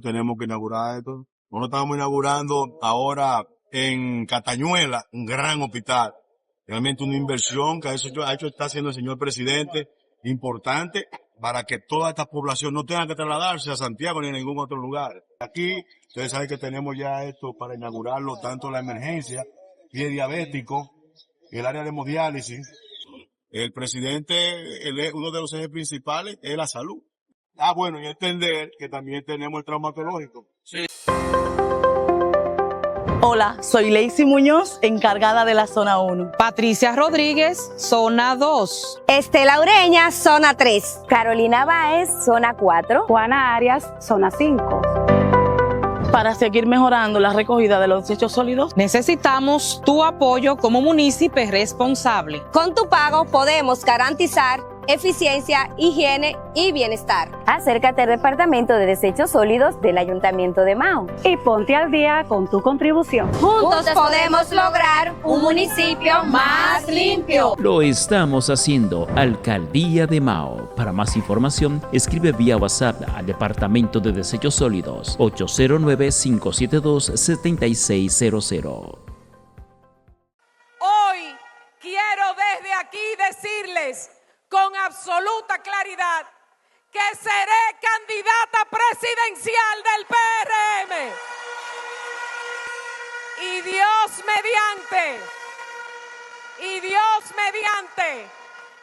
Tenemos que inaugurar esto. Nosotros estamos inaugurando ahora en Catañuela un gran hospital. Realmente una inversión que está haciendo el señor presidente importante para que toda esta población no tenga que trasladarse a Santiago ni a ningún otro lugar. Aquí, ustedes saben que tenemos ya esto para inaugurarlo, tanto la emergencia, pie diabético, el área de hemodiálisis. El presidente, uno de los ejes principales es la salud. Bueno, y entender que también tenemos el traumatológico. Sí. Hola, soy Lacey Muñoz, encargada de la Zona 1. Patricia Rodríguez, Zona 2. Estela Ureña, Zona 3. Carolina Báez, Zona 4. Juana Arias, Zona 5. Para seguir mejorando la recogida de los desechos sólidos, necesitamos tu apoyo como municipio responsable. Con tu pago podemos garantizar eficiencia, higiene y bienestar. Acércate al Departamento de Desechos Sólidos del Ayuntamiento de Mao y ponte al día con tu contribución. Juntos podemos lograr un municipio más limpio. Lo estamos haciendo, Alcaldía de Mao. Para más información, escribe vía WhatsApp al Departamento de Desechos Sólidos 809-572-7600. Hoy quiero desde aquí decirles con absoluta claridad que seré candidata presidencial del PRM. Y Dios mediante,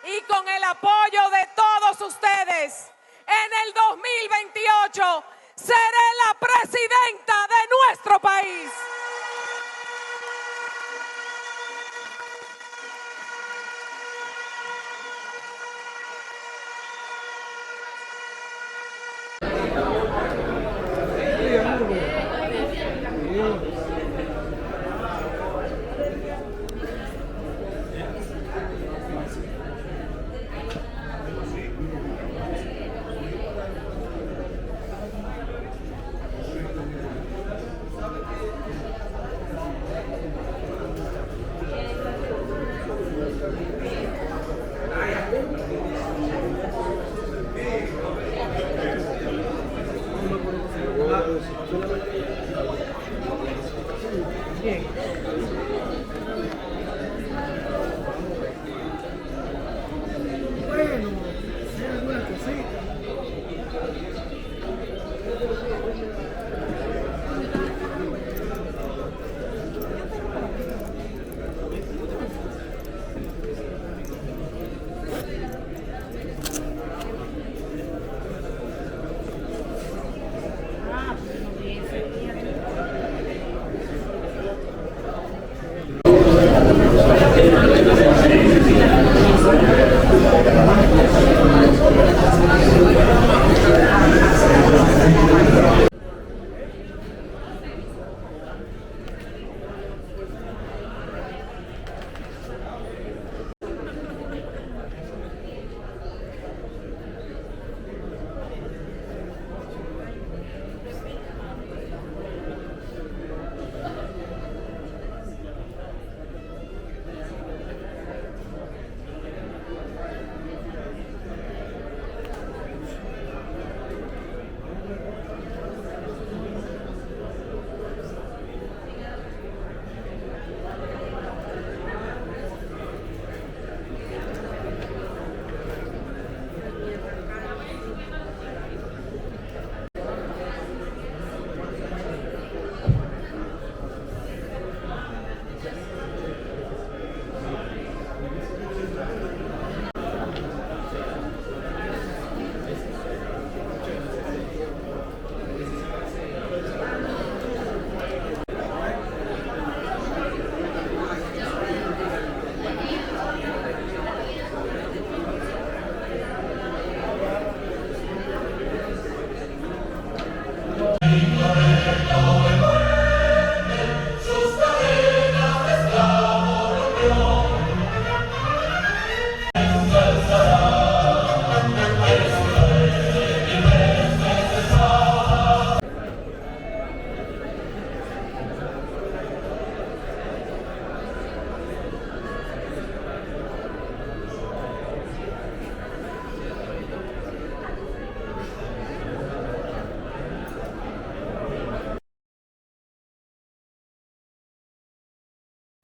y con el apoyo de todos ustedes, en el 2028 seré la presidenta de nuestro país.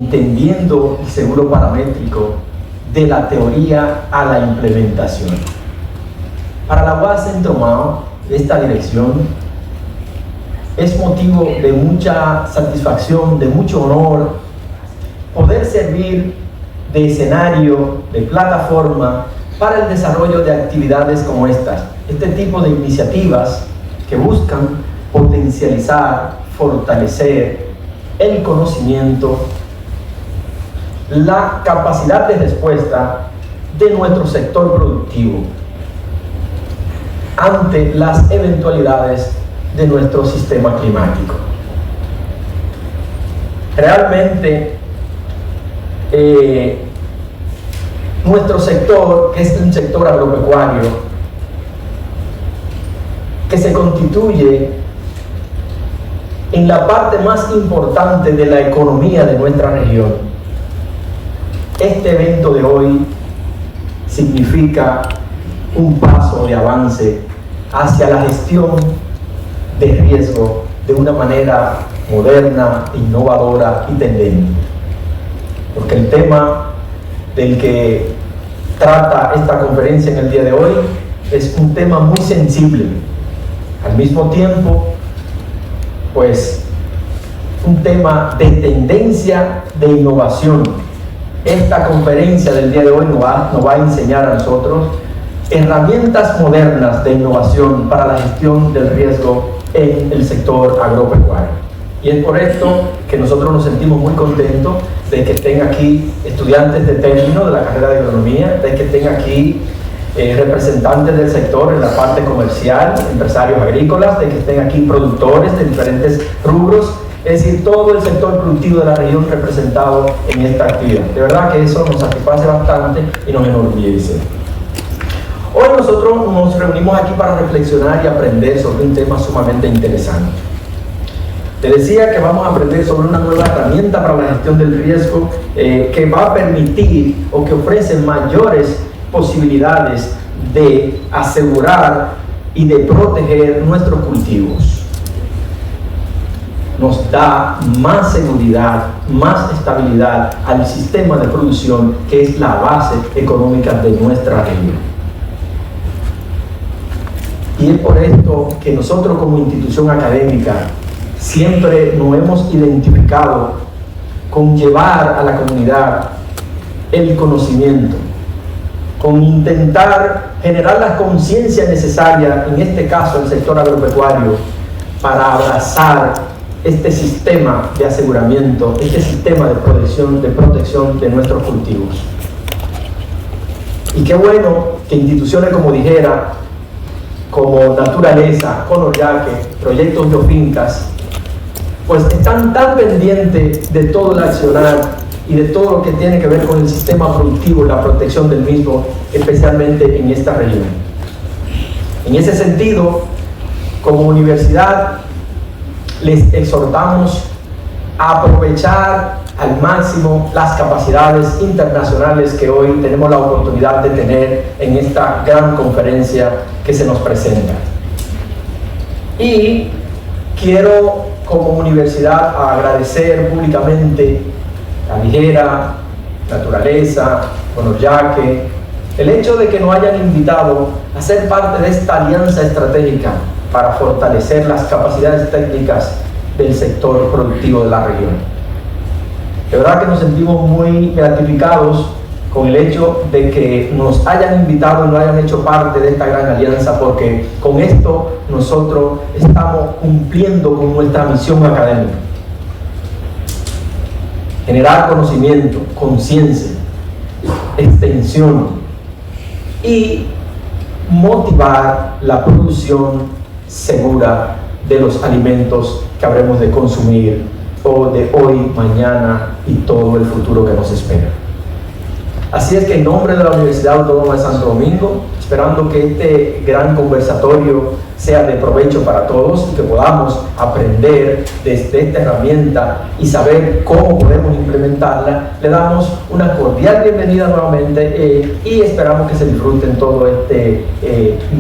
entendiendo el seguro paramétrico de la teoría a la implementación. Para la UAS Centro Mao, esta dirección es motivo de mucha satisfacción, de mucho honor, poder servir de escenario, de plataforma para el desarrollo de actividades como estas. Este tipo de iniciativas que buscan potencializar, fortalecer el conocimiento, la capacidad de respuesta de nuestro sector productivo ante las eventualidades de nuestro sistema climático. Realmente, nuestro sector, que es un sector agropecuario, que se constituye en la parte más importante de la economía de nuestra región, este evento de hoy significa un paso de avance hacia la gestión de riesgo de una manera moderna, innovadora y tendente. Porque el tema del que trata esta conferencia en el día de hoy es un tema muy sensible, al mismo tiempo, pues, un tema de tendencia de innovación. Esta conferencia del día de hoy nos va a enseñar a nosotros herramientas modernas de innovación para la gestión del riesgo en el sector agropecuario. Y es por esto que nosotros nos sentimos muy contentos de que estén aquí estudiantes de término de la carrera de agronomía, de que estén aquí representantes del sector en la parte comercial, empresarios agrícolas, de que estén aquí productores de diferentes rubros, es decir, todo el sector productivo de la región representado en esta actividad. De verdad que eso nos satisface bastante y nos enorgullece. Hoy nosotros nos reunimos aquí para reflexionar y aprender sobre un tema sumamente interesante. Te decía que vamos a aprender sobre una nueva herramienta para la gestión del riesgo que va a permitir o que ofrece mayores posibilidades de asegurar y de proteger nuestros cultivos. Nos da más seguridad, más estabilidad al sistema de producción que es la base económica de nuestra región. Y es por esto que nosotros como institución académica siempre nos hemos identificado con llevar a la comunidad el conocimiento, con intentar generar la conciencia necesaria, en este caso el sector agropecuario, para abrazar este sistema de aseguramiento, este sistema de protección de nuestros cultivos. Y qué bueno que instituciones como Dijera, como Naturaleza, Conoryaque, Proyectos Biofincas, pues están tan pendientes de todo el accionar y de todo lo que tiene que ver con el sistema productivo y la protección del mismo, especialmente en esta región. En ese sentido, como universidad, les exhortamos a aprovechar al máximo las capacidades internacionales que hoy tenemos la oportunidad de tener en esta gran conferencia que se nos presenta. Y quiero como universidad agradecer públicamente a Dijera, Naturaleza, Conoryaque, el hecho de que nos hayan invitado a ser parte de esta alianza estratégica para fortalecer las capacidades técnicas del sector productivo de la región. De verdad que nos sentimos muy gratificados con el hecho de que nos hayan invitado y nos hayan hecho parte de esta gran alianza, porque con esto nosotros estamos cumpliendo con nuestra misión académica. Generar conocimiento, conciencia, extensión y motivar la producción segura de los alimentos que habremos de consumir o de hoy, mañana y todo el futuro que nos espera. Así es que en nombre de la Universidad Autónoma de Santo Domingo, esperando que este gran conversatorio sea de provecho para todos y que podamos aprender desde esta herramienta y saber cómo podemos implementarla, le damos una cordial bienvenida nuevamente y esperamos que se disfruten todo este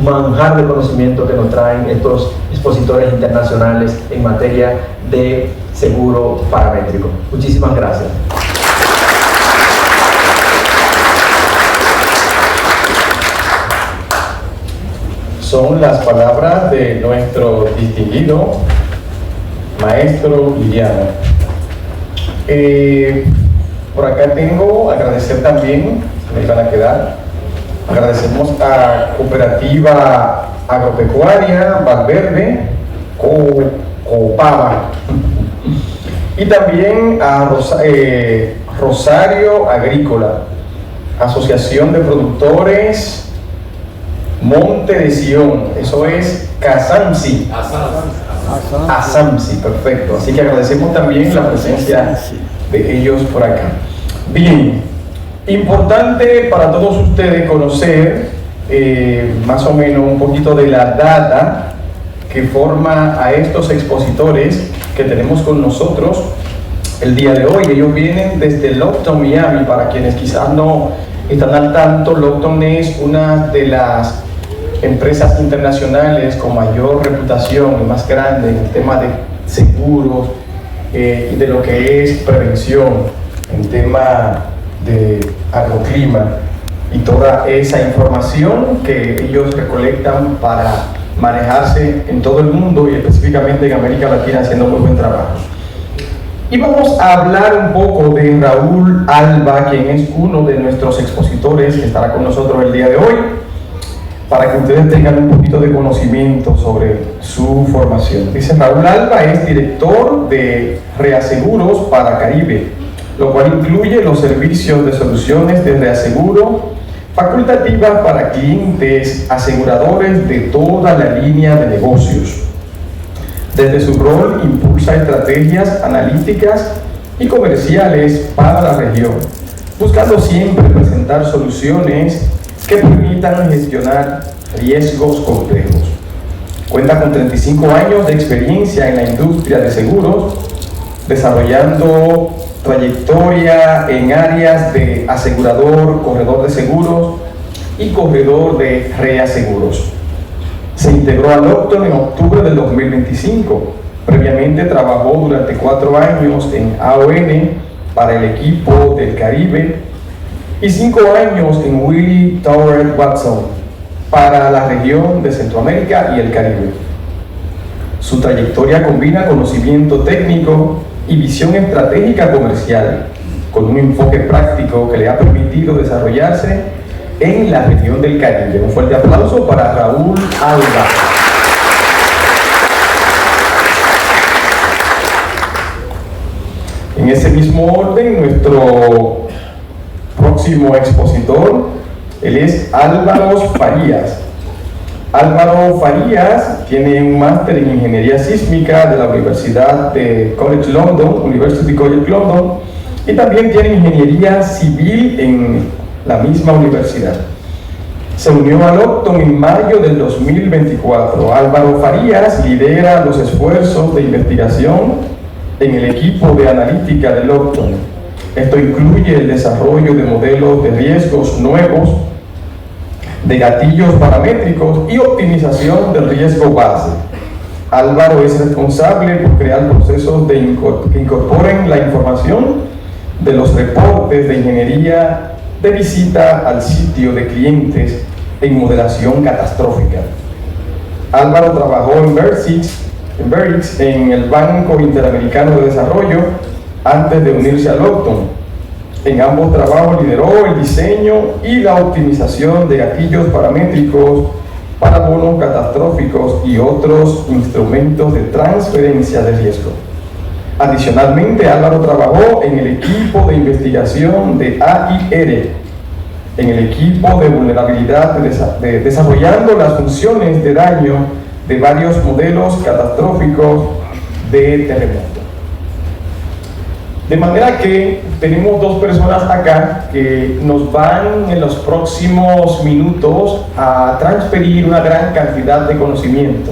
manjar de conocimiento que nos traen estos expositores internacionales en materia de seguro paramétrico. Muchísimas gracias. son las palabras de nuestro distinguido maestro Liriano. Por acá tengo, agradecer también, me van a quedar, agradecemos a Cooperativa Agropecuaria Valverde, Copava, y también a Rosario Agrícola, Asociación de Productores Monte de Sion, eso es Casamsi. Asamsi, perfecto. Así que agradecemos también la presencia de ellos por acá. Bien, importante para todos ustedes conocer más o menos un poquito de la data que forma a estos expositores que tenemos con nosotros el día de hoy. Ellos vienen desde Lockton, Miami. Para quienes quizás no están al tanto, Lockton es una de las empresas internacionales con mayor reputación y más grande en el tema de seguros y de lo que es prevención en tema de agroclima y toda esa información que ellos recolectan para manejarse en todo el mundo y específicamente en América Latina, haciendo muy buen trabajo. Y vamos a hablar un poco de Raúl Alba, quien es uno de nuestros expositores que estará con nosotros el día de hoy, para que ustedes tengan un poquito de conocimiento sobre su formación. Dice, Raúl Alba es director de Reaseguros para Caribe, lo cual incluye los servicios de soluciones de reaseguro facultativas para clientes aseguradores de toda la línea de negocios. Desde su rol impulsa estrategias analíticas y comerciales para la región, buscando siempre presentar soluciones que permitan gestionar riesgos complejos. Cuenta con 35 años de experiencia en la industria de seguros, desarrollando trayectoria en áreas de asegurador, corredor de seguros y corredor de reaseguros. Se integró a Lockton en octubre del 2025. Previamente trabajó durante 4 años en AON para el equipo del Caribe y 5 años en Willie Towers Watson para la región de Centroamérica y el Caribe. Su trayectoria combina conocimiento técnico y visión estratégica comercial, con un enfoque práctico que le ha permitido desarrollarse en la región del Caribe. Un fuerte aplauso para Raúl Alba. En ese mismo orden, nuestro próximo expositor, él es Álvaro Farías. Álvaro Farías tiene un máster en Ingeniería Sísmica de la Universidad de College London, University College London, y también tiene Ingeniería Civil en la misma universidad. Se unió a Lockton en mayo del 2024. Álvaro Farías lidera los esfuerzos de investigación en el equipo de analítica de Lockton. Esto incluye el desarrollo de modelos de riesgos nuevos, de gatillos paramétricos y optimización del riesgo base. Álvaro es responsable por crear procesos que incorporen la información de los reportes de ingeniería de visita al sitio de clientes en modelación catastrófica. Álvaro trabajó en Verix, en el Banco Interamericano de Desarrollo, antes de unirse a Lockton. En ambos trabajos lideró el diseño y la optimización de gatillos paramétricos para bonos catastróficos y otros instrumentos de transferencia de riesgo. Adicionalmente, Álvaro trabajó en el equipo de investigación de AIR, en el equipo de vulnerabilidad desarrollando las funciones de daño de varios modelos catastróficos de terremoto. De manera que tenemos 2 personas acá que nos van en los próximos minutos a transferir una gran cantidad de conocimiento.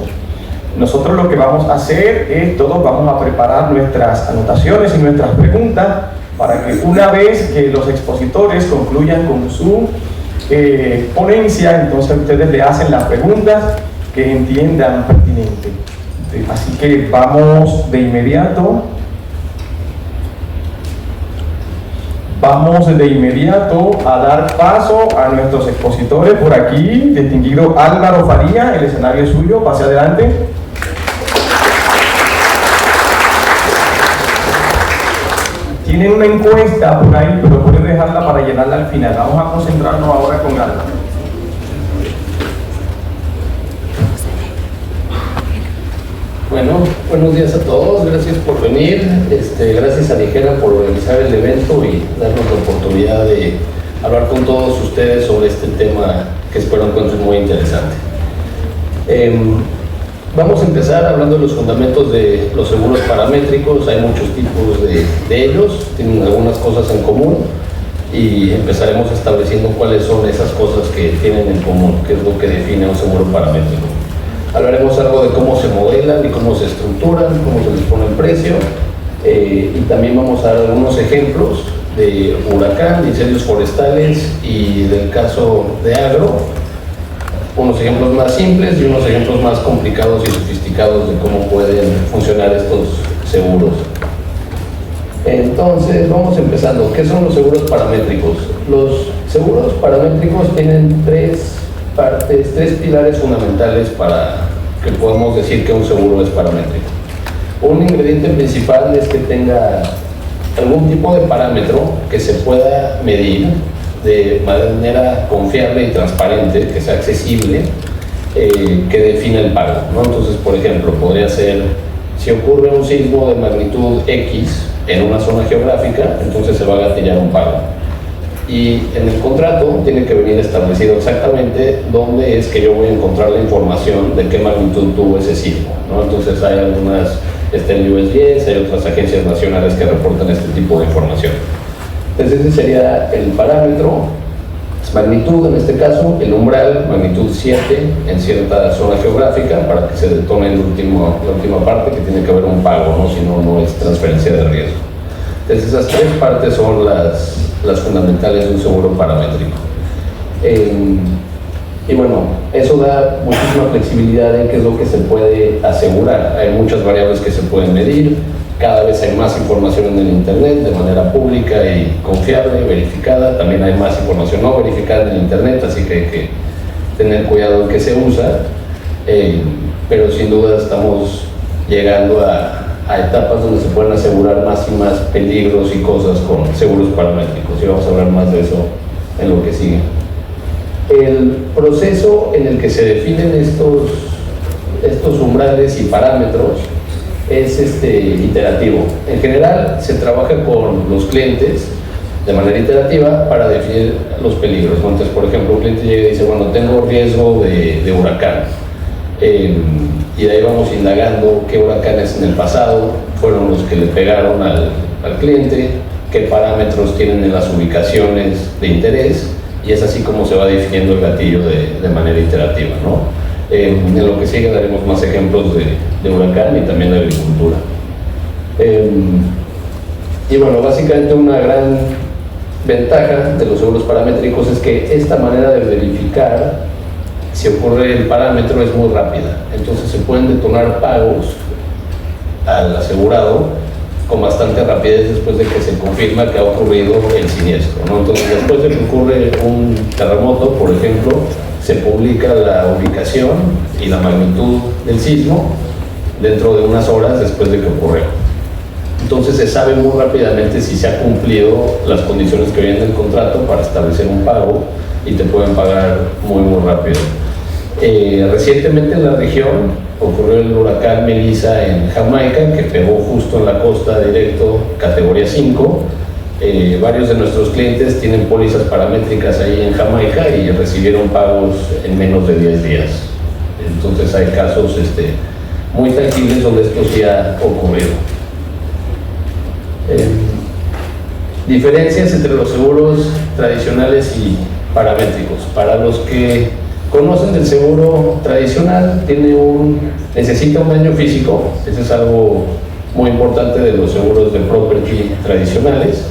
Nosotros lo que vamos a hacer es, todos vamos a preparar nuestras anotaciones y nuestras preguntas para que una vez que los expositores concluyan con su ponencia, entonces ustedes le hacen las preguntas que entiendan pertinentes. Así que vamos de inmediato. Vamos de inmediato a dar paso a nuestros expositores por aquí. Distinguido Álvaro Faría, el escenario es suyo, pase adelante. Tienen una encuesta por ahí, pero pueden dejarla para llenarla al final. Vamos a concentrarnos ahora con Álvaro. Bueno, buenos días a todos, gracias por venir, gracias a Ligera por organizar el evento y darnos la oportunidad de hablar con todos ustedes sobre este tema que espero encuentren muy interesante. Vamos a empezar hablando de los fundamentos de los seguros paramétricos. Hay muchos tipos de ellos, tienen algunas cosas en común y empezaremos estableciendo cuáles son esas cosas que tienen en común, qué es lo que define un seguro paramétrico. Hablaremos algo de cómo se modelan y cómo se estructuran, cómo se les pone el precio, y también vamos a dar algunos ejemplos de huracán, de incendios forestales y del caso de agro, unos ejemplos más simples y unos ejemplos más complicados y sofisticados de cómo pueden funcionar estos seguros. Entonces, vamos empezando. ¿Qué son los seguros paramétricos? Los seguros paramétricos tienen tres pilares fundamentales para que podamos decir que un seguro es paramétrico. Un ingrediente principal es que tenga algún tipo de parámetro que se pueda medir de manera confiable y transparente, que sea accesible, que defina el pago, ¿no? Entonces, por ejemplo, podría ser, si ocurre un sismo de magnitud X en una zona geográfica, entonces se va a gatillar un pago. Y en el contrato tiene que venir establecido exactamente dónde es que yo voy a encontrar la información de qué magnitud tuvo ese sismo, ¿no? Entonces hay algunas, está el USGS, hay otras agencias nacionales que reportan este tipo de información. Entonces ese sería el parámetro, magnitud en este caso, el umbral, magnitud 7 en cierta zona geográfica para que se detone la última parte, que tiene que haber un pago, ¿no? Si no, no es transferencia de riesgo. Entonces esas tres partes son las fundamentales de un seguro paramétrico. Y bueno, eso da muchísima flexibilidad en qué es lo que se puede asegurar. Hay muchas variables que se pueden medir, cada vez hay más información en el internet de manera pública y confiable, verificada. También hay más información no verificada en el internet, así que hay que tener cuidado en qué se usa, pero sin duda estamos llegando a etapas donde se pueden asegurar más y más peligros y cosas con seguros paramétricos, y vamos a hablar más de eso en lo que sigue. El proceso en el que se definen estos umbrales y parámetros es iterativo. En general se trabaja con los clientes de manera iterativa para definir los peligros. Entonces, por ejemplo, un cliente llega y dice, bueno, tengo riesgo de huracán, y de ahí vamos indagando qué huracanes en el pasado fueron los que le pegaron al cliente, qué parámetros tienen en las ubicaciones de interés, y es así como se va definiendo el gatillo de manera iterativa, ¿no? En lo que sigue daremos más ejemplos de huracán y también de agricultura. Y bueno, básicamente una gran ventaja de los seguros paramétricos es que esta manera de verificar si ocurre el parámetro es muy rápida. Entonces se pueden detonar pagos al asegurado con bastante rapidez después de que se confirma que ha ocurrido el siniestro, ¿no? Entonces, después de que ocurre un terremoto, por ejemplo, se publica la ubicación y la magnitud del sismo dentro de unas horas después de que ocurrió. Entonces se sabe muy rápidamente si se han cumplido las condiciones que vienen del contrato para establecer un pago, y te pueden pagar muy rápido. Recientemente en la región ocurrió el huracán Melissa en Jamaica, que pegó justo en la costa directo, categoría 5. Varios de nuestros clientes tienen pólizas paramétricas ahí en Jamaica y recibieron pagos en menos de 10 días. Entonces hay casos muy tangibles donde esto sí ha ocurrido. Diferencias entre los seguros tradicionales y paramétricos. Para los que conocen del seguro tradicional, necesita un daño físico. Ese es algo muy importante de los seguros de property tradicionales,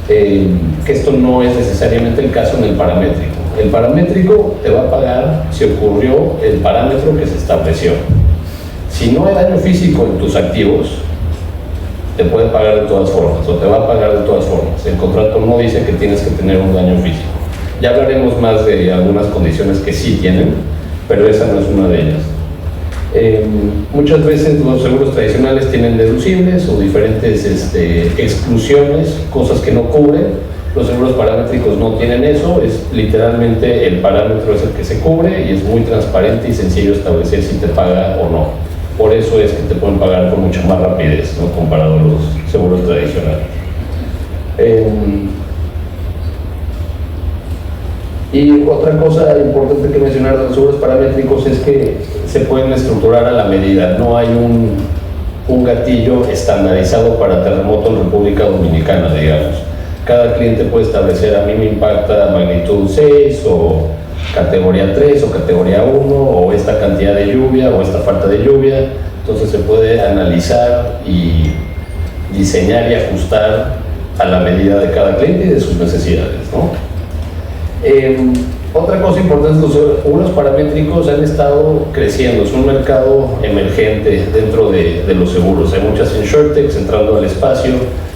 que esto no es necesariamente el caso en el paramétrico. El paramétrico te va a pagar si ocurrió el parámetro que se estableció. Si no hay daño físico en tus activos, te puede pagar de todas formas o te va a pagar de todas formas. El contrato no dice que tienes que tener un daño físico. Ya hablaremos más de algunas condiciones que sí tienen, pero esa no es una de ellas. Muchas veces los seguros tradicionales tienen deducibles o diferentes exclusiones, cosas que no cubren. Los seguros paramétricos no tienen eso, es literalmente el parámetro es el que se cubre y es muy transparente y sencillo establecer si te paga o no. Por eso es que te pueden pagar con mucha más rapidez, ¿no?, comparado a los seguros tradicionales. Y otra cosa importante que mencionar de los seguros paramétricos es que se pueden estructurar a la medida. No hay un gatillo estandarizado para terremoto en República Dominicana, digamos. Cada cliente puede establecer, a mí me impacta magnitud 6 o categoría 3 o categoría 1 o esta cantidad de lluvia o esta falta de lluvia. Entonces se puede analizar y diseñar y ajustar a la medida de cada cliente y de sus necesidades, ¿no? Otra cosa importante, los seguros paramétricos han estado creciendo, es un mercado emergente dentro de los seguros. Hay muchas insurtechs entrando al espacio,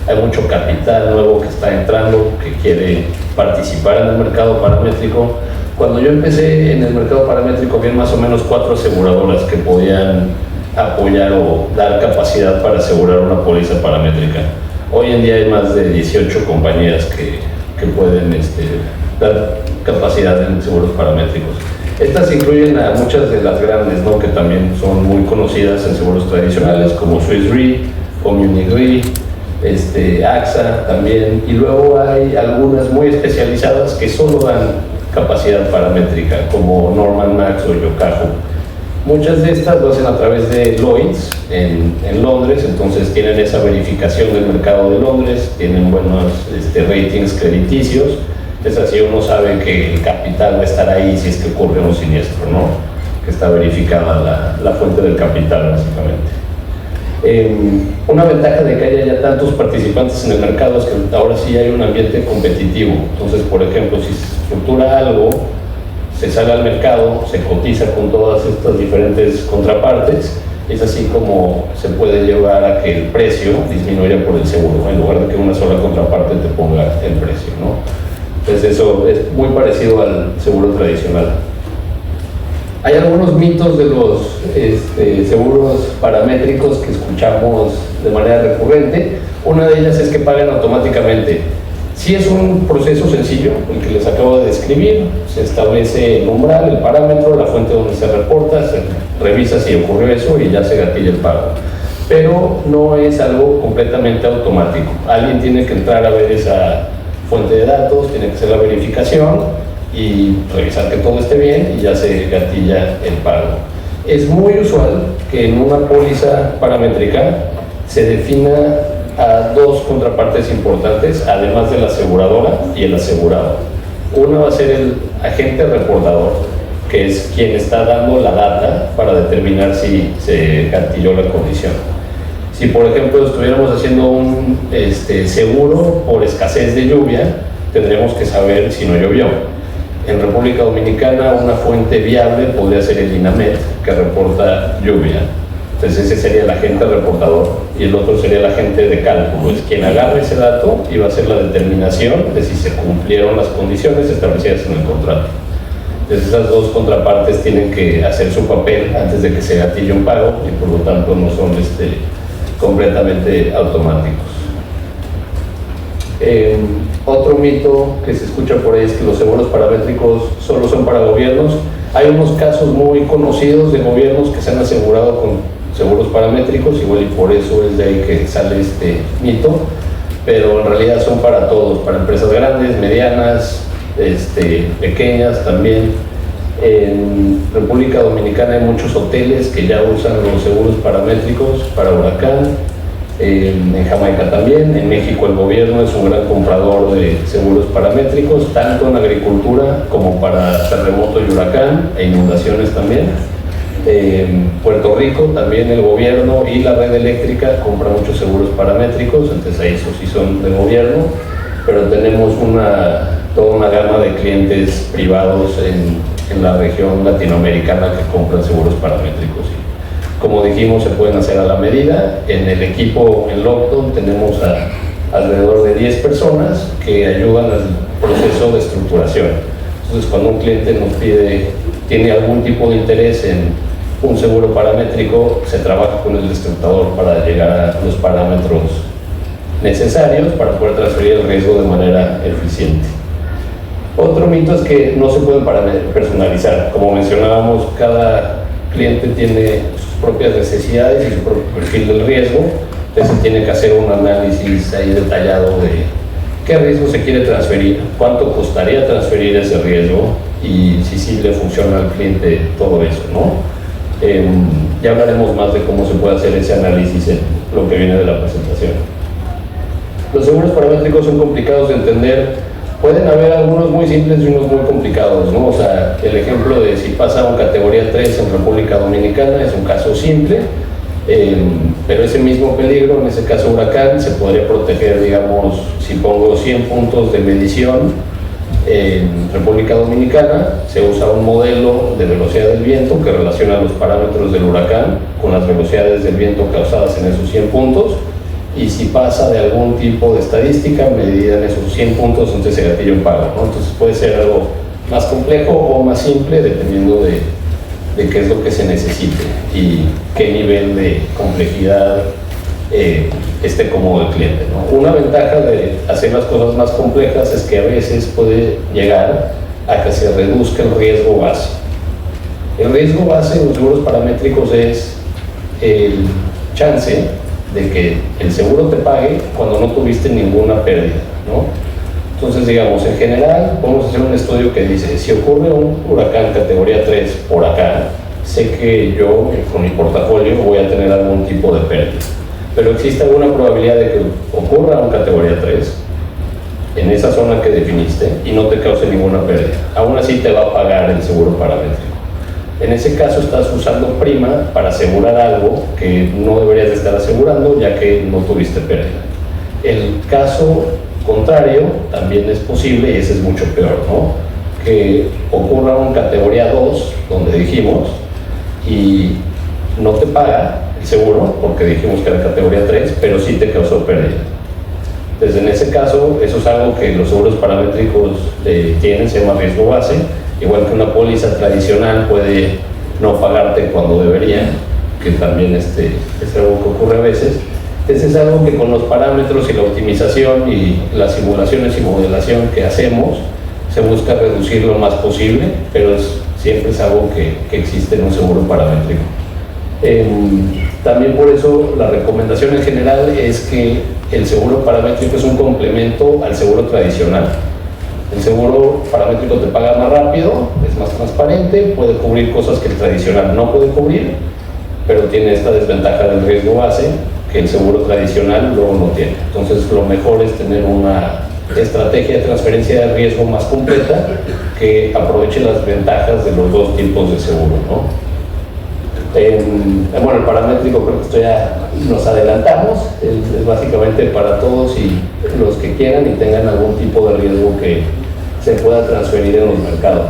hay mucho capital nuevo que está entrando, que quiere participar en el mercado paramétrico. Cuando yo empecé en el mercado paramétrico había más o menos 4 aseguradoras que podían apoyar o dar capacidad para asegurar una póliza paramétrica. Hoy en día hay más de 18 compañías que pueden dar capacidad en seguros paramétricos. Estas incluyen a muchas de las grandes, ¿no?, que también son muy conocidas en seguros tradicionales, como Swiss Re, Munich Re, AXA también, y luego hay algunas muy especializadas que solo dan capacidad paramétrica, como Norman Max o Yokahu. Muchas de estas lo hacen a través de Lloyd's en Londres, entonces tienen esa verificación del mercado de Londres, tienen buenos ratings crediticios. Es así, uno sabe que el capital va a estar ahí si es que ocurre un siniestro, ¿no?, que está verificada la fuente del capital, básicamente. Una ventaja de que haya ya tantos participantes en el mercado es que ahora sí hay un ambiente competitivo. Entonces, por ejemplo, si se estructura algo, se sale al mercado, se cotiza con todas estas diferentes contrapartes, es así como se puede llevar a que el precio disminuya por el seguro, en lugar de que una sola contraparte te ponga el precio, ¿no? Entonces eso es muy parecido al seguro tradicional. Hay algunos mitos de los seguros paramétricos que escuchamos de manera recurrente. Una de ellas es que pagan automáticamente. Sí, es un proceso sencillo, el que les acabo de describir. Se establece el umbral, el parámetro, la fuente donde se reporta, se revisa si ocurrió eso y ya se gatilla el pago. Pero no es algo completamente automático. Alguien tiene que entrar a ver esa fuente de datos, tiene que hacer la verificación y revisar que todo esté bien y ya se gatilla el pago. Es muy usual que en una póliza paramétrica se defina a 2 contrapartes importantes, además de la aseguradora y el asegurado. Una va a ser el agente reportador, que es quien está dando la data para determinar si se gatilló la condición. Si, por ejemplo, estuviéramos haciendo un seguro por escasez de lluvia, tendremos que saber si no llovió. En República Dominicana, una fuente viable podría ser el INAMET, que reporta lluvia. Entonces ese sería el agente reportador y el otro sería el agente de cálculo, es quien agarra ese dato y va a hacer la determinación de si se cumplieron las condiciones establecidas en el contrato. Entonces esas 2 contrapartes tienen que hacer su papel antes de que se gatille un pago y por lo tanto no son completamente automáticos. Otro mito que se escucha por ahí es que los seguros paramétricos solo son para gobiernos. Hay unos casos muy conocidos de gobiernos que se han asegurado con seguros paramétricos, igual y por eso es de ahí que sale este mito, pero en realidad son para todos, para empresas grandes, medianas, pequeñas también. En República Dominicana hay muchos hoteles que ya usan los seguros paramétricos para huracán, en Jamaica también, en México el gobierno es un gran comprador de seguros paramétricos, tanto en agricultura como para terremoto y huracán, e inundaciones también. En Puerto Rico también el gobierno y la red eléctrica compran muchos seguros paramétricos, entonces ahí esos sí son del gobierno, pero tenemos toda una gama de clientes privados en la región latinoamericana que compran seguros paramétricos. Como dijimos, se pueden hacer a la medida. En el equipo en Lockton tenemos alrededor de 10 personas que ayudan al proceso de estructuración. Entonces, cuando un cliente nos tiene algún tipo de interés en un seguro paramétrico, se trabaja con el estructurador para llegar a los parámetros necesarios para poder transferir el riesgo de manera eficiente. Otro mito es que no se pueden personalizar. Como mencionábamos, cada cliente tiene sus propias necesidades y su propio perfil del riesgo, entonces se tiene que hacer un análisis ahí detallado de qué riesgo se quiere transferir, cuánto costaría transferir ese riesgo y si sí le funciona al cliente todo eso, ¿no? Ya hablaremos más de cómo se puede hacer ese análisis en lo que viene de la presentación. Los seguros paramétricos son complicados de entender. Pueden haber algunos muy simples y unos muy complicados, ¿no? O sea, el ejemplo de si pasa a categoría 3 en República Dominicana es un caso simple, pero ese mismo peligro, en ese caso huracán, se podría proteger, digamos, si pongo 100 puntos de medición en República Dominicana, se usa un modelo de velocidad del viento que relaciona los parámetros del huracán con las velocidades del viento causadas en esos 100 puntos, y si pasa de algún tipo de estadística medida en esos 100 puntos, entonces se gatilla un pago, ¿no? Entonces puede ser algo más complejo o más simple dependiendo de qué es lo que se necesite y qué nivel de complejidad esté cómodo el cliente, ¿no? Una ventaja de hacer las cosas más complejas es que a veces puede llegar a que se reduzca el riesgo base. El riesgo base en los seguros paramétricos es el chance de que el seguro te pague cuando no tuviste ninguna pérdida, ¿no? Entonces, digamos, en general, vamos a hacer un estudio que dice, si ocurre un huracán categoría 3 por acá, sé que yo, con mi portafolio, voy a tener algún tipo de pérdida. Pero existe alguna probabilidad de que ocurra un categoría 3 en esa zona que definiste y no te cause ninguna pérdida. Aún así te va a pagar el seguro paramétrico. En ese caso estás usando prima para asegurar algo que no deberías de estar asegurando, ya que no tuviste pérdida. El caso contrario también es posible y ese es mucho peor, ¿no? Que ocurra un categoría 2, donde dijimos, y no te paga el seguro, porque dijimos que era categoría 3, pero sí te causó pérdida. Entonces, en ese caso, eso es algo que los seguros paramétricos tienen, se llama riesgo base. Igual que una póliza tradicional puede no pagarte cuando debería, que también es algo que ocurre a veces. Entonces es algo que con los parámetros y la optimización y las simulaciones y modelación que hacemos, se busca reducir lo más posible, pero siempre es algo que existe en un seguro paramétrico. También por eso la recomendación en general es que el seguro paramétrico es un complemento al seguro tradicional. El seguro paramétrico te paga más rápido, es más transparente, puede cubrir cosas que el tradicional no puede cubrir, pero tiene esta desventaja del riesgo base que el seguro tradicional luego no tiene. Entonces lo mejor es tener una estrategia de transferencia de riesgo más completa que aproveche las ventajas de los dos tipos de seguro, ¿no? Bueno, el paramétrico creo que esto ya nos adelantamos, es básicamente para todos y los que quieran y tengan algún tipo de riesgo que se pueda transferir en los mercados.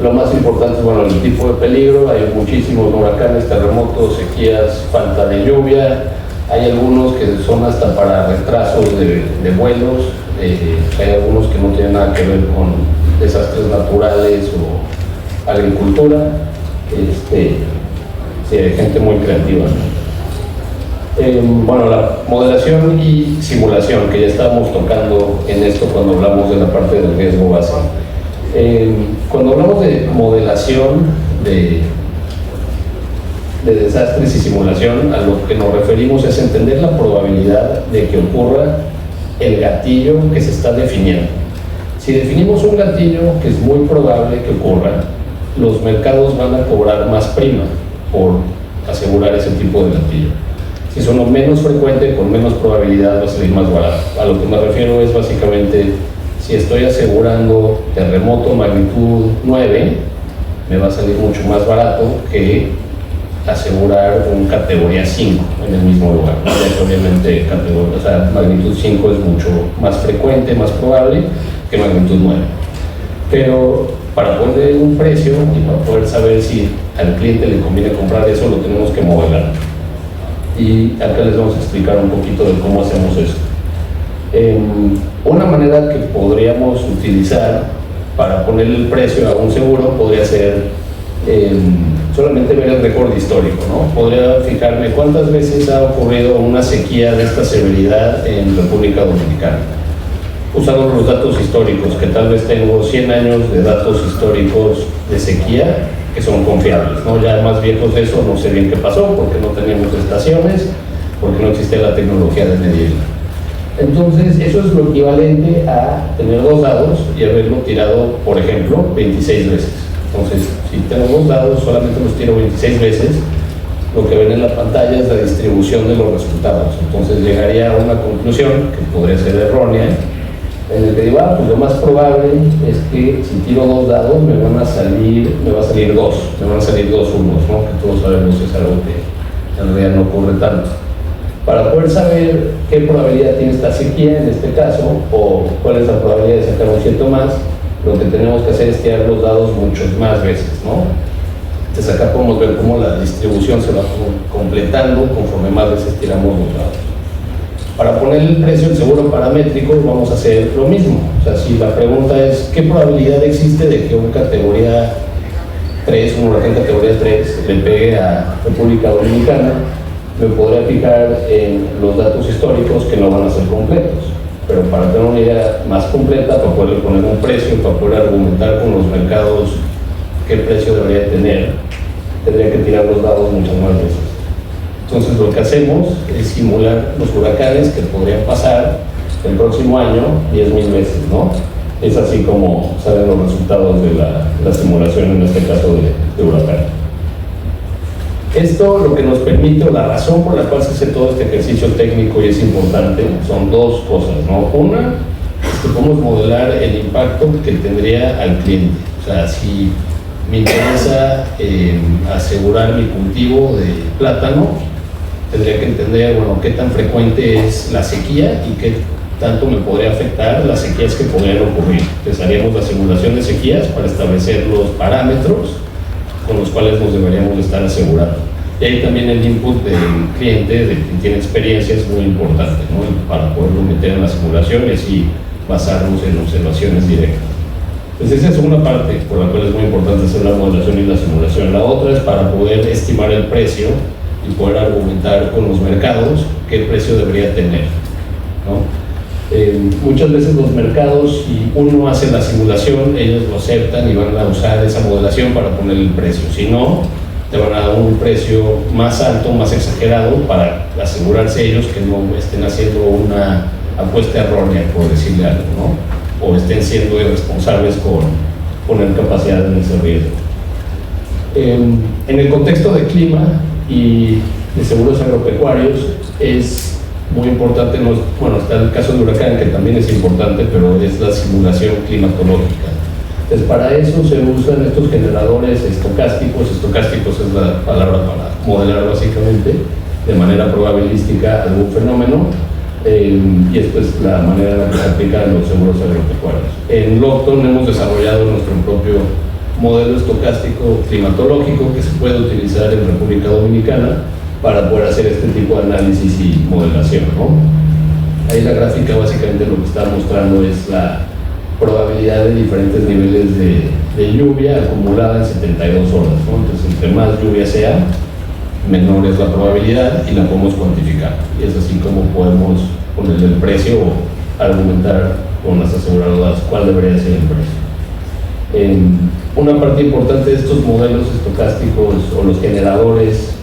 Lo más importante es, bueno, el tipo de peligro. Hay muchísimos huracanes, terremotos, sequías, falta de lluvia. Hay algunos que son hasta para retrasos de vuelos. Hay algunos que no tienen nada que ver con desastres naturales o agricultura. Sí, hay gente muy creativa, ¿no? Bueno, la modelación y simulación, que ya estábamos tocando en esto cuando hablamos de la parte del riesgo base. Cuando hablamos de modelación de desastres y simulación, a lo que nos referimos es entender la probabilidad de que ocurra el gatillo que se está definiendo. Si definimos un gatillo que es muy probable que ocurra, los mercados van a cobrar más prima por asegurar ese tipo de gatillo. Si es uno menos frecuente, con menos probabilidad va a salir más barato. A lo que me refiero es básicamente, si estoy asegurando terremoto magnitud 9, me va a salir mucho más barato que asegurar un categoría 5 en el mismo lugar, ¿no? Obviamente magnitud 5 es mucho más frecuente, más probable que magnitud 9. Pero para poder un precio y para poder saber si al cliente le conviene comprar eso, lo tenemos que modelar. Y acá les vamos a explicar un poquito de cómo hacemos eso. Una manera que podríamos utilizar para poner el precio a un seguro podría ser solamente ver el récord histórico, ¿no? Podría fijarme cuántas veces ha ocurrido una sequía de esta severidad en República Dominicana. Usando los datos históricos, que tal vez tengo 100 años de datos históricos de sequía que son confiables, ¿no? Ya más viejos de eso no sé bien qué pasó, porque no teníamos estaciones, porque no existía la tecnología de medirla. Entonces, eso es lo equivalente a tener 2 dados y haberlo tirado, por ejemplo, 26 veces. Entonces, si tengo 2 dados, solamente los tiro 26 veces, lo que ven en la pantalla es la distribución de los resultados. Entonces, llegaría a una conclusión, que podría ser errónea, en el que digo, pues lo más probable es que si tiro 2 dados, me va a salir 2 unos, ¿no? Que todos sabemos es algo que en realidad no ocurre tanto. Para poder saber qué probabilidad tiene esta sequía en este caso, o cuál es la probabilidad de sacar un ciento más, lo que tenemos que hacer es tirar los dados muchas más veces, ¿no? Entonces acá podemos ver cómo la distribución se va completando conforme más veces tiramos los dados. Para poner el precio del seguro paramétrico vamos a hacer lo mismo. O sea, si la pregunta es ¿qué probabilidad existe de que un categoría 3, un huracán categoría 3 le pegue a República Dominicana? Me podría fijar en los datos históricos que no van a ser completos, pero para tener una idea más completa, para poder poner un precio, para poder argumentar con los mercados qué precio debería tener, tendría que tirar los dados muchas más veces. Entonces lo que hacemos es simular los huracanes que podrían pasar el próximo año 10,000 veces, ¿no? Es así como salen los resultados de la simulación, en este caso de huracán. Esto lo que nos permite, o la razón por la cual se hace todo este ejercicio técnico y es importante, son 2 cosas, ¿no? Una, es que podemos modelar el impacto que tendría al cliente. O sea, si me interesa asegurar mi cultivo de plátano, tendría que entender, bueno, qué tan frecuente es la sequía y qué tanto me podría afectar las sequías que podrían ocurrir. Entonces haríamos la simulación de sequías para establecer los parámetros con los cuales nos deberíamos estar asegurando. Y ahí también el input del cliente, de quien tiene experiencia, es muy importante, ¿no? Para poderlo meter en la simulación y así basarnos en observaciones directas. Entonces esa es una parte por la cual es muy importante hacer la modelación y la simulación. La otra es para poder estimar el precio y poder argumentar con los mercados qué precio debería tener, ¿no? Muchas veces los mercados, si uno hace la simulación, ellos lo aceptan y van a usar esa modelación para poner el precio. Si no, te van a dar un precio más alto, más exagerado, para asegurarse ellos que no estén haciendo una apuesta errónea, por decirle algo, ¿no? O estén siendo irresponsables con poner capacidad en ese riesgo. En el contexto de clima y de seguros agropecuarios es muy importante, bueno, está el caso de huracán, que también es importante, pero es la simulación climatológica. Entonces, para eso se usan estos generadores estocásticos. Estocásticos es la palabra para modelar básicamente de manera probabilística algún fenómeno, y esto es la manera en la que se aplican los seguros agropecuarios. En Locton hemos desarrollado nuestro propio modelo estocástico climatológico que se puede utilizar en República Dominicana para poder hacer este tipo de análisis y modelación, ¿no? Ahí la gráfica básicamente lo que está mostrando es la probabilidad de diferentes niveles de lluvia acumulada en 72 horas, ¿no? Entonces, entre más lluvia sea, menor es la probabilidad y la podemos cuantificar. Y es así como podemos ponerle el precio o argumentar con las aseguradoras cuál debería ser el precio. Una parte importante de estos modelos estocásticos o los generadores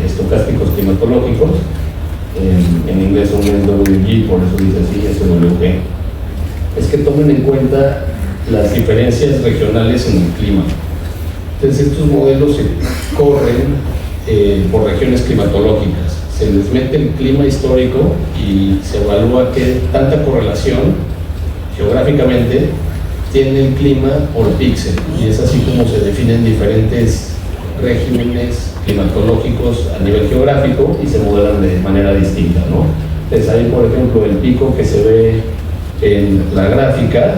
estocásticos climatológicos, en inglés son SWG, por eso dice así, SWG, es que tomen en cuenta las diferencias regionales en el clima. Entonces estos modelos se corren por regiones climatológicas, se les mete el clima histórico y se evalúa qué tanta correlación geográficamente tiene el clima por píxel, y es así como se definen diferentes regímenes climatológicos a nivel geográfico y se modelan de manera distinta, ¿no? Entonces ahí, por ejemplo, el pico que se ve en la gráfica,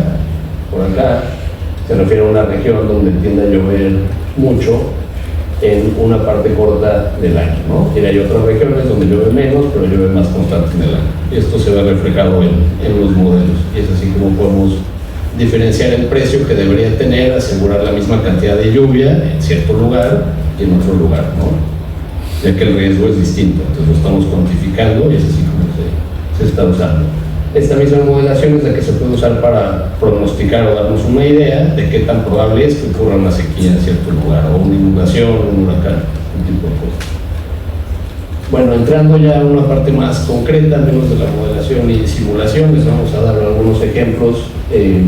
por acá, se refiere a una región donde tiende a llover mucho, en una parte corta del año, ¿no? Y hay otras regiones donde llueve menos, pero llueve más constante en el año. Y esto se ve reflejado en los modelos. Y es así como podemos diferenciar el precio que debería tener, asegurar la misma cantidad de lluvia en cierto lugar y en otro lugar, ¿no? Ya que el riesgo es distinto, entonces lo estamos cuantificando y es así como se está usando. Esta misma modelación es la que se puede usar para pronosticar o darnos una idea de qué tan probable es que ocurra una sequía en cierto lugar, o una inundación, un huracán, un tipo de cosas. Bueno, entrando ya a una parte más concreta, menos de la modelación y simulación, les vamos a dar algunos ejemplos de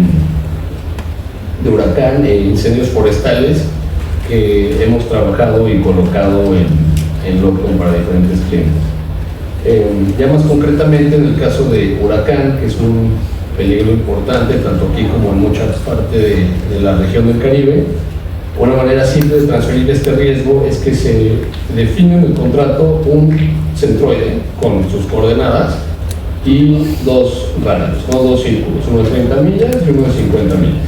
huracán e incendios forestales que hemos trabajado y colocado en Lockdown para diferentes clientes. Ya más concretamente en el caso de huracán, que es un peligro importante tanto aquí como en muchas partes de la región del Caribe, una manera simple de transferir este riesgo es que se define en el contrato un centroide con sus coordenadas y dos radios, no dos círculos, uno de 30 millas y uno de 50 millas.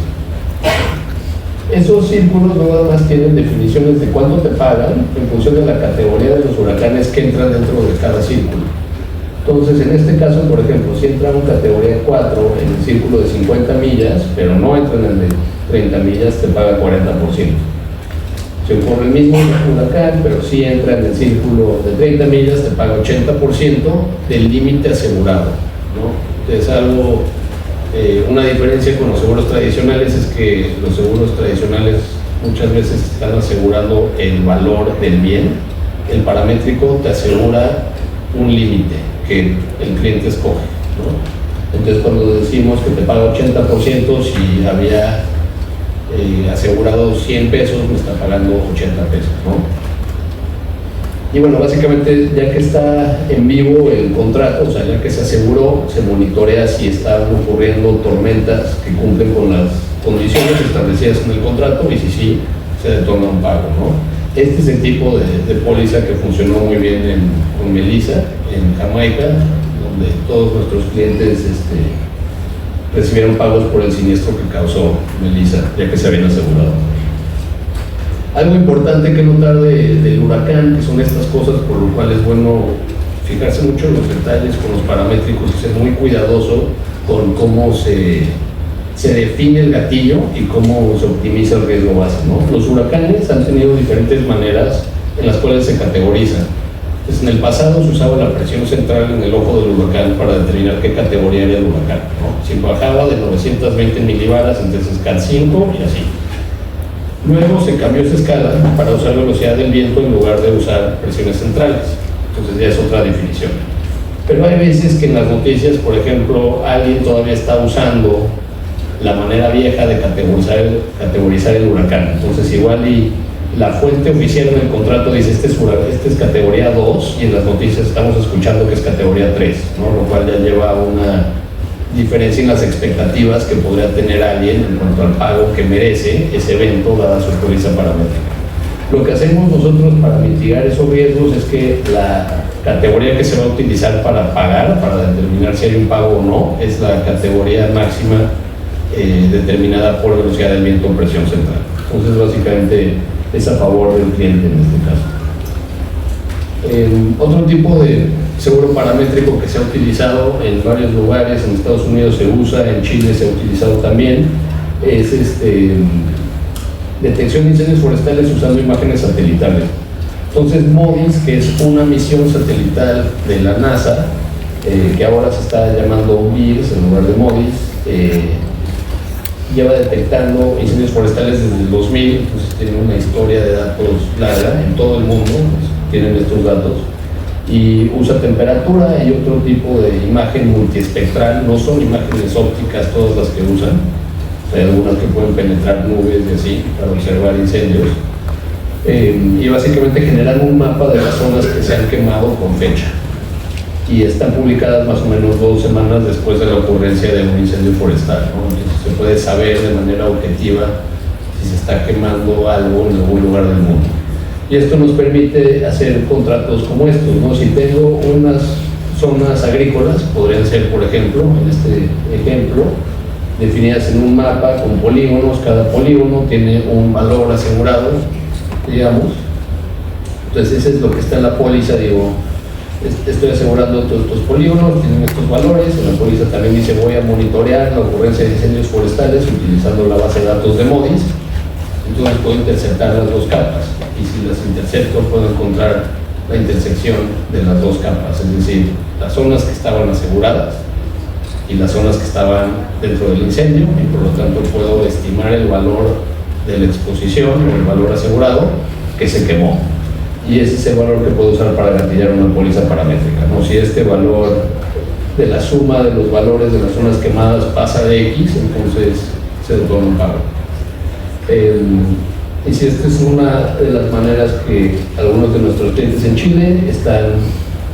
Esos círculos no nada más tienen definiciones de cuánto te pagan en función de la categoría de los huracanes que entran dentro de cada círculo. Entonces, en este caso, por ejemplo, si entra en categoría 4 en el círculo de 50 millas, pero no entra en el de 30 millas, te paga 40%. Si ocurre el mismo huracán, pero sí entra en el círculo de 30 millas, te paga 80% del límite asegurado, ¿no? Es algo... una diferencia con los seguros tradicionales es que los seguros tradicionales muchas veces están asegurando el valor del bien. El paramétrico te asegura un límite que el cliente escoge, ¿no? Entonces, cuando decimos que te paga 80%, si había asegurado 100 pesos, me está pagando 80 pesos, ¿no? Y bueno, básicamente ya que está en vivo el contrato, o sea, ya que se aseguró, se monitorea si están ocurriendo tormentas que cumplen con las condiciones establecidas en el contrato y si sí, se detona un pago, ¿no? Este es el tipo de póliza que funcionó muy bien con Melissa en Jamaica, donde todos nuestros clientes recibieron pagos por el siniestro que causó Melissa, ya que se habían asegurado. Algo importante que notar del huracán, que son estas cosas por lo cual es bueno fijarse mucho en los detalles con los paramétricos, ser muy cuidadoso con cómo se define el gatillo y cómo se optimiza el riesgo base, ¿no? Los huracanes han tenido diferentes maneras en las cuales se categorizan. Entonces, en el pasado se usaba la presión central en el ojo del huracán para determinar qué categoría era el huracán, ¿no? Si bajaba de 920 milibaras, entonces CAT 5 y así. Luego se cambió esa escala para usar velocidad del viento en lugar de usar presiones centrales. Entonces ya es otra definición. Pero hay veces que en las noticias, por ejemplo, alguien todavía está usando la manera vieja de categorizar el huracán. Entonces igual y la fuente oficial en el contrato dice este es categoría 2 y en las noticias estamos escuchando que es categoría 3, ¿no? Lo cual ya lleva a una diferencia en las expectativas que podría tener alguien en cuanto al pago que merece ese evento dada su póliza paramétrica. Lo que hacemos nosotros para mitigar esos riesgos es que la categoría que se va a utilizar para pagar, para determinar si hay un pago o no, es la categoría máxima determinada por velocidad del viento o presión central. Entonces básicamente es a favor del cliente en este caso. Otro tipo de seguro paramétrico que se ha utilizado en varios lugares, en Estados Unidos se usa, en Chile se ha utilizado también, es detección de incendios forestales usando imágenes satelitales. Entonces MODIS, que es una misión satelital de la NASA, que ahora se está llamando VIRS en lugar de MODIS, lleva detectando incendios forestales desde el 2000, entonces tiene una historia de datos larga en todo el mundo, pues, tienen estos datos, y usa temperatura y otro tipo de imagen multiespectral. No son imágenes ópticas todas las que usan, hay algunas que pueden penetrar nubes y así para observar incendios, y básicamente generan un mapa de las zonas que se han quemado con fecha y están publicadas más o menos 2 semanas después de la ocurrencia de un incendio forestal, ¿no? Entonces se puede saber de manera objetiva si se está quemando algo en algún lugar del mundo. Y esto nos permite hacer contratos como estos, ¿no? Si tengo unas zonas agrícolas, podrían ser, por ejemplo, en este ejemplo, definidas en un mapa con polígonos, cada polígono tiene un valor asegurado, digamos, Entonces ese es lo que está en la póliza, digo, estoy asegurando todos estos polígonos, tienen estos valores. En la póliza también dice voy a monitorear la ocurrencia de incendios forestales utilizando la base de datos de MODIS. Entonces puedo interceptar las dos capas y si las intercepto puedo encontrar la intersección de las dos capas, es decir, las zonas que estaban aseguradas y las zonas que estaban dentro del incendio, y por lo tanto puedo estimar el valor de la exposición o el valor asegurado que se quemó. Y ese es el valor que puedo usar para gatillar una póliza paramétrica, ¿no? Si este valor de la suma de los valores de las zonas quemadas pasa de X, entonces se detona un pago. Y si esta es una de las maneras que algunos de nuestros clientes en Chile están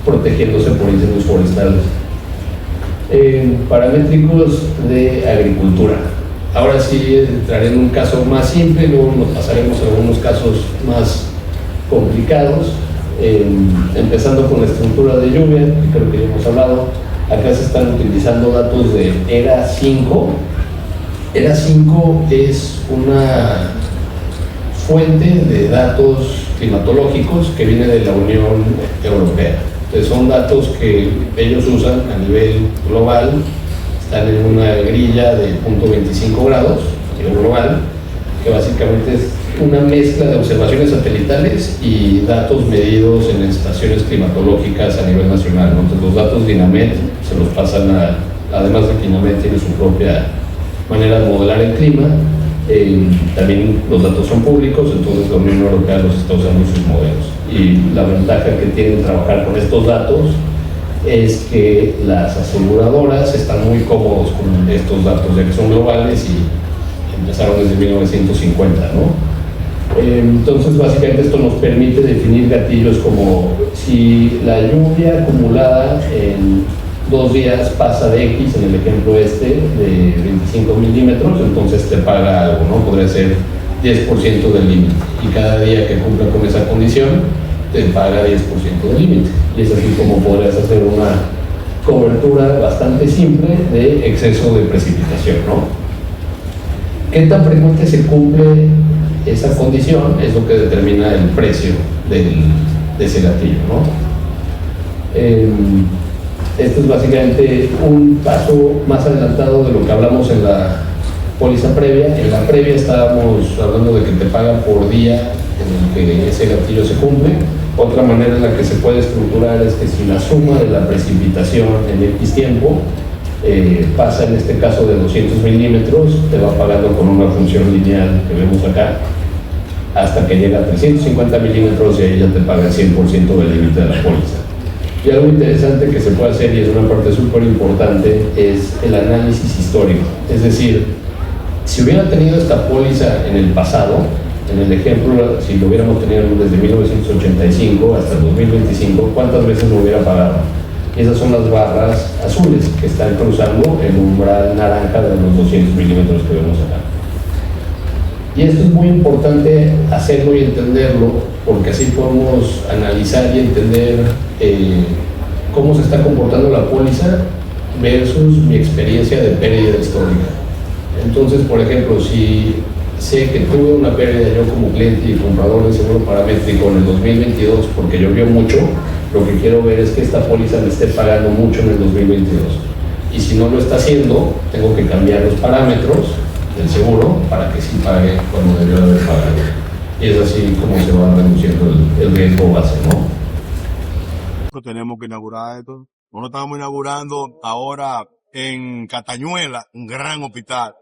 protegiéndose por incendios forestales. Paramétricos de agricultura. Ahora sí entraré en un caso más simple, luego nos pasaremos a algunos casos más complicados, empezando con la estructura de lluvia, que creo que ya hemos hablado. Acá se están utilizando datos de ERA 5. ERA 5 es una fuente de datos climatológicos que viene de la Unión Europea. Entonces son datos que ellos usan a nivel global, están en una grilla de 0.25 grados a nivel global, que básicamente es una mezcla de observaciones satelitales y datos medidos en estaciones climatológicas a nivel nacional, ¿no? Entonces los datos DINAMET se los pasan además de que DINAMET tiene su propia manera de modelar el clima, también los datos son públicos, entonces la Unión Europea los está usando en sus modelos. Y la ventaja que tienen trabajar con estos datos es que las aseguradoras están muy cómodos con estos datos, ya que son globales y empezaron desde 1950, ¿no? Entonces básicamente esto nos permite definir gatillos como si la lluvia acumulada en 2 días pasa de X, en el ejemplo de 25 milímetros, entonces te paga algo, ¿no? Podría ser 10% del límite, y cada día que cumpla con esa condición te paga 10% del límite, y es así como podrías hacer una cobertura bastante simple de exceso de precipitación, ¿no? ¿Qué tan frecuente se cumple esa condición? Es lo que determina el precio de ese gatillo, ¿no? Esto es básicamente un paso más adelantado de lo que hablamos en la póliza previa. En la previa estábamos hablando de que te pagan por día en el que ese gatillo se cumple. Otra manera en la que se puede estructurar es que si la suma de la precipitación en X tiempo pasa en este caso de 200 milímetros, te va pagando con una función lineal que vemos acá, hasta que llega a 350 milímetros y ahí ya te paga el 100% del límite de la póliza. Y algo interesante que se puede hacer, y es una parte súper importante, es el análisis histórico. Es decir, si hubiera tenido esta póliza en el pasado, en el ejemplo, si lo hubiéramos tenido desde 1985 hasta el 2025, ¿cuántas veces lo hubiera pagado? Esas son las barras azules que están cruzando el umbral naranja de los 200 milímetros que vemos acá. Y esto es muy importante hacerlo y entenderlo, porque así podemos analizar y entender cómo se está comportando la póliza versus mi experiencia de pérdida histórica. Entonces, por ejemplo, si sé que tuve una pérdida yo como cliente y comprador de seguro paramétrico en el 2022 porque llovió mucho, lo que quiero ver es que esta póliza me esté pagando mucho en el 2022. Y si no lo está haciendo, tengo que cambiar los parámetros del seguro para que sí pague cuando debió haber pagado. Y es así como se va reduciendo el riesgo base, ¿no? Tenemos que inaugurar esto. Nosotros estamos inaugurando ahora en Catañuela un gran hospital.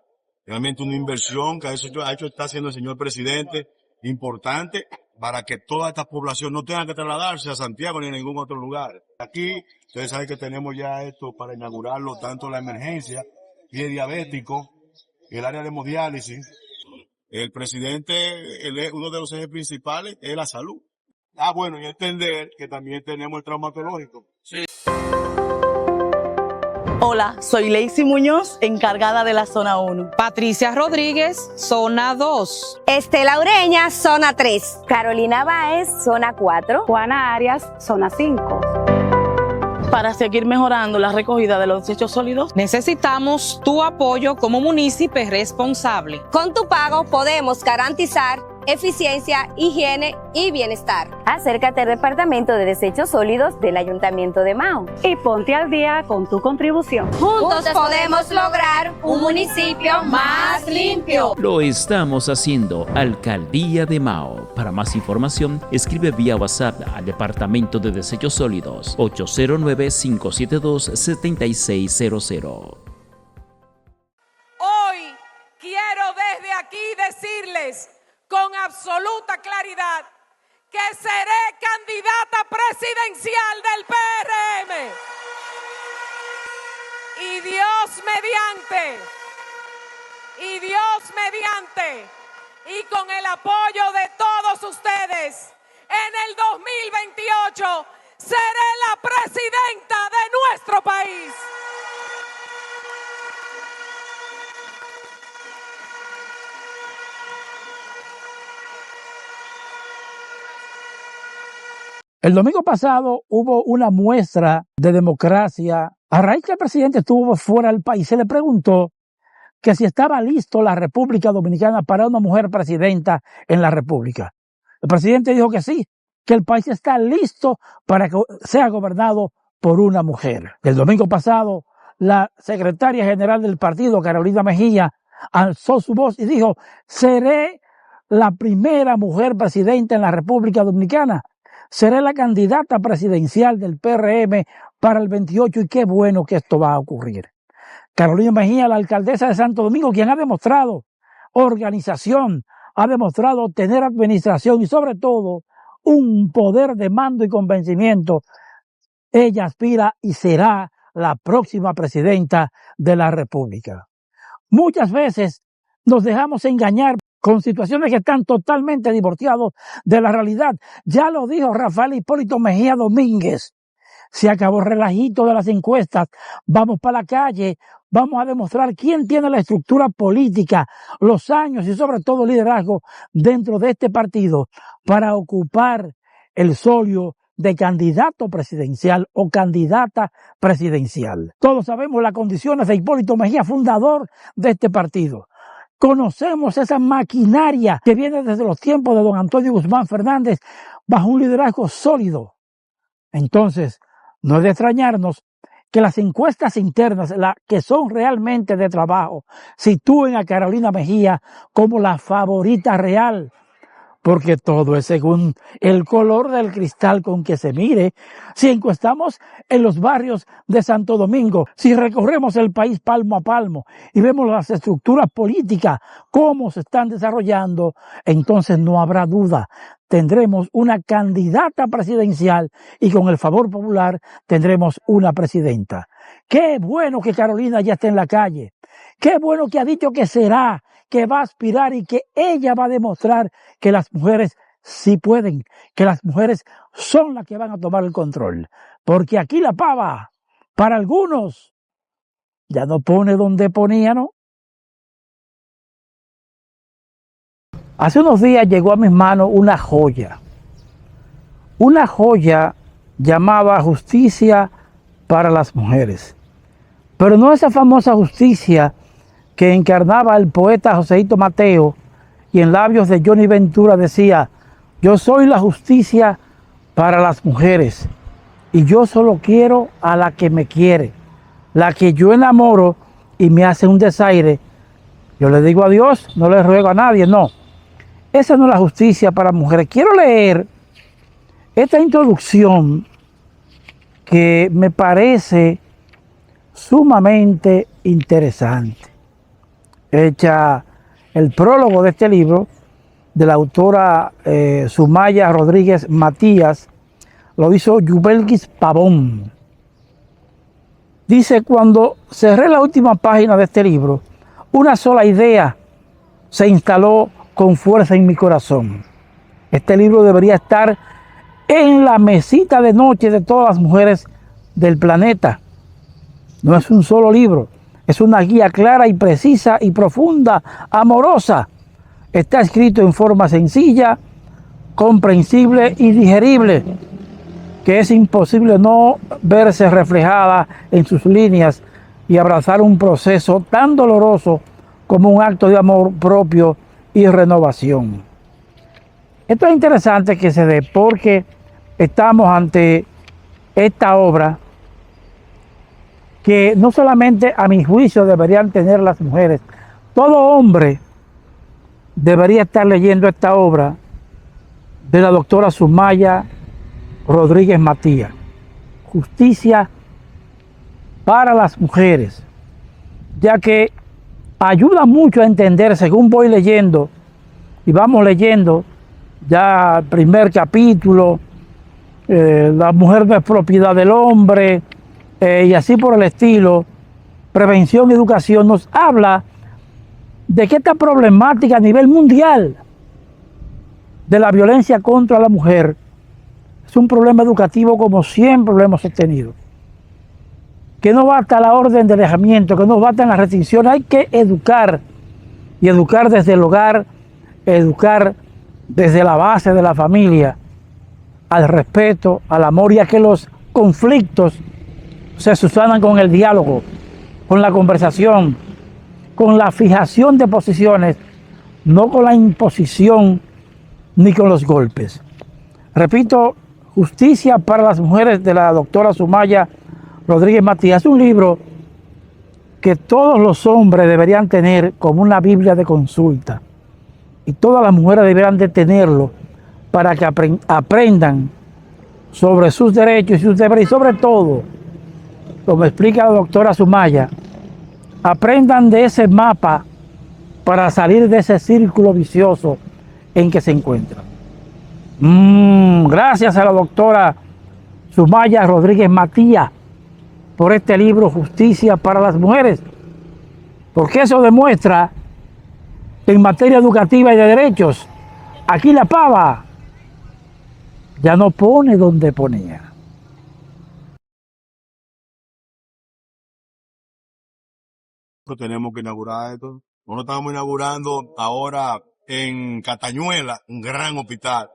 Realmente una inversión que está haciendo el señor presidente, importante para que toda esta población no tenga que trasladarse a Santiago ni a ningún otro lugar. Aquí, ustedes saben que tenemos ya esto para inaugurarlo, tanto la emergencia y el diabético, el área de hemodiálisis. El presidente, uno de los ejes principales es la salud. Bueno, y entender que también tenemos el traumatológico. Sí. Hola, soy Lacey Muñoz, encargada de la zona 1. Patricia Rodríguez, zona 2. Estela Ureña, zona 3. Carolina Báez, zona 4. Juana Arias, zona 5. Para seguir mejorando la recogida de los desechos sólidos, necesitamos tu apoyo como munícipe responsable. Con tu pago podemos garantizar eficiencia, higiene y bienestar. Acércate al Departamento de Desechos Sólidos del Ayuntamiento de Mao y ponte al día con tu contribución. Juntos podemos lograr un municipio más limpio. Lo estamos haciendo. Alcaldía de Mao. Para más información, escribe vía WhatsApp al Departamento de Desechos Sólidos 809-572-7600. Hoy quiero desde aquí decirles con absoluta claridad que seré candidata presidencial del PRM. Y Dios mediante, y con el apoyo de todos ustedes, en el 2028 seré la presidenta de nuestro país. El domingo pasado hubo una muestra de democracia. A raíz que el presidente estuvo fuera del país, se le preguntó que si estaba listo la República Dominicana para una mujer presidenta en la República. El presidente dijo que sí, que el país está listo para que sea gobernado por una mujer. El domingo pasado, la secretaria general del partido, Carolina Mejía, alzó su voz y dijo: seré la primera mujer presidenta en la República Dominicana. Seré la candidata presidencial del PRM para el 28 y qué bueno que esto va a ocurrir. Carolina Mejía, la alcaldesa de Santo Domingo, quien ha demostrado organización, ha demostrado tener administración y sobre todo un poder de mando y convencimiento. Ella aspira y será la próxima presidenta de la República. Muchas veces nos dejamos engañar con situaciones que están totalmente divorciadas de la realidad. Ya lo dijo Rafael Hipólito Mejía Domínguez. Se acabó el relajito de las encuestas. Vamos para la calle. Vamos a demostrar quién tiene la estructura política, los años y sobre todo el liderazgo dentro de este partido para ocupar el solio de candidato presidencial o candidata presidencial. Todos sabemos las condiciones de Hipólito Mejía, fundador de este partido. Conocemos esa maquinaria que viene desde los tiempos de don Antonio Guzmán Fernández bajo un liderazgo sólido. Entonces, no es de extrañarnos que las encuestas internas, las que son realmente de trabajo, sitúen a Carolina Mejía como la favorita real, porque todo es según el color del cristal con que se mire. Si encuestamos en los barrios de Santo Domingo, si recorremos el país palmo a palmo y vemos las estructuras políticas, cómo se están desarrollando, entonces no habrá duda. Tendremos una candidata presidencial y con el favor popular tendremos una presidenta. Qué bueno que Carolina ya esté en la calle. Qué bueno que ha dicho que será, que va a aspirar y que ella va a demostrar que las mujeres sí pueden, que las mujeres son las que van a tomar el control. Porque aquí la pava, para algunos, ya no pone donde ponía, ¿no? Hace unos días llegó a mis manos una joya llamada Justicia para las Mujeres. Pero no esa famosa justicia que encarnaba el poeta Joséito Mateo y en labios de Johnny Ventura decía: yo soy la justicia para las mujeres y yo solo quiero a la que me quiere, la que yo enamoro y me hace un desaire. Yo le digo a Dios, no le ruego a nadie, no. Esa no es la justicia para mujeres. Quiero leer esta introducción que me parece sumamente interesante. Hecha el prólogo de este libro de la autora Sumaya Rodríguez Matías, lo hizo Yubelkis Pavón. Dice: cuando cerré la última página de este libro, una sola idea se instaló con fuerza en mi corazón. Este libro debería estar en la mesita de noche de todas las mujeres del planeta. No es un solo libro, es una guía clara y precisa y profunda, amorosa. Está escrito en forma sencilla, comprensible y digerible, que es imposible no verse reflejada en sus líneas y abrazar un proceso tan doloroso como un acto de amor propio y renovación. Esto es interesante que se dé porque estamos ante esta obra que no solamente a mi juicio deberían tener las mujeres, todo hombre debería estar leyendo esta obra de la doctora Sumaya Rodríguez Matías, Justicia para las Mujeres, ya que ayuda mucho a entender, según voy leyendo, y vamos leyendo ya el primer capítulo, la mujer no es propiedad del hombre, y así por el estilo, prevención y educación, nos habla de que esta problemática a nivel mundial de la violencia contra la mujer es un problema educativo como siempre lo hemos sostenido. Que no basta la orden de alejamiento, que no bastan las restricciones, hay que educar, y educar desde el hogar, educar desde la base de la familia, al respeto, al amor, y a que los conflictos se subsanan con el diálogo, con la conversación, con la fijación de posiciones, no con la imposición ni con los golpes. Repito, Justicia para las Mujeres de la doctora Sumaya Rodríguez Matías, es un libro que todos los hombres deberían tener como una Biblia de consulta, y todas las mujeres deberían de tenerlo para que aprendan sobre sus derechos y sus deberes, y sobre todo, como explica la doctora Sumaya, aprendan de ese mapa para salir de ese círculo vicioso en que se encuentran. Gracias a la doctora Sumaya Rodríguez Matías por este libro Justicia para las Mujeres, porque eso demuestra que en materia educativa y de derechos, aquí la pava ya no pone donde ponía. Tenemos que inaugurar esto. Nosotros estamos inaugurando ahora en Catañuela un gran hospital.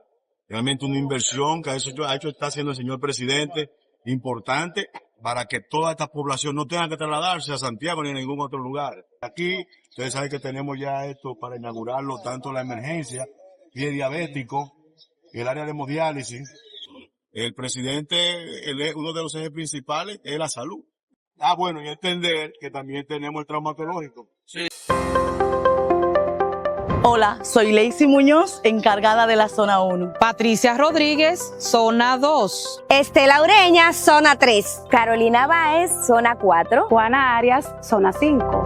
Realmente una inversión que está haciendo el señor presidente, importante para que toda esta población no tenga que trasladarse a Santiago ni a ningún otro lugar. Aquí, ustedes saben que tenemos ya esto para inaugurarlo, tanto la emergencia, pie diabético, el área de hemodiálisis. El presidente, uno de los ejes principales es la salud. Bueno, y entender que también tenemos el traumatológico. Sí. Hola, soy Lacey Muñoz, encargada de la Zona 1. Patricia Rodríguez, Zona 2. Estela Ureña, Zona 3. Carolina Báez, Zona 4. Juana Arias, Zona 5.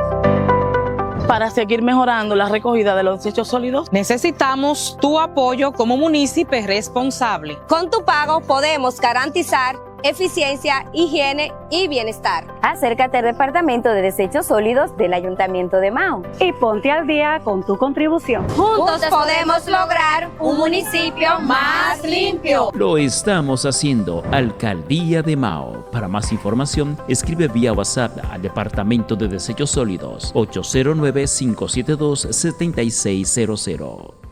Para seguir mejorando la recogida de los desechos sólidos, necesitamos tu apoyo como municipio responsable. Con tu pago podemos garantizar eficiencia, higiene y bienestar. Acércate al Departamento de Desechos Sólidos del Ayuntamiento de Mao y ponte al día con tu contribución. Juntos podemos lograr un municipio más limpio. Lo estamos haciendo. Alcaldía de Mao. Para más información, escribe vía WhatsApp al Departamento de Desechos Sólidos 809-572-7600.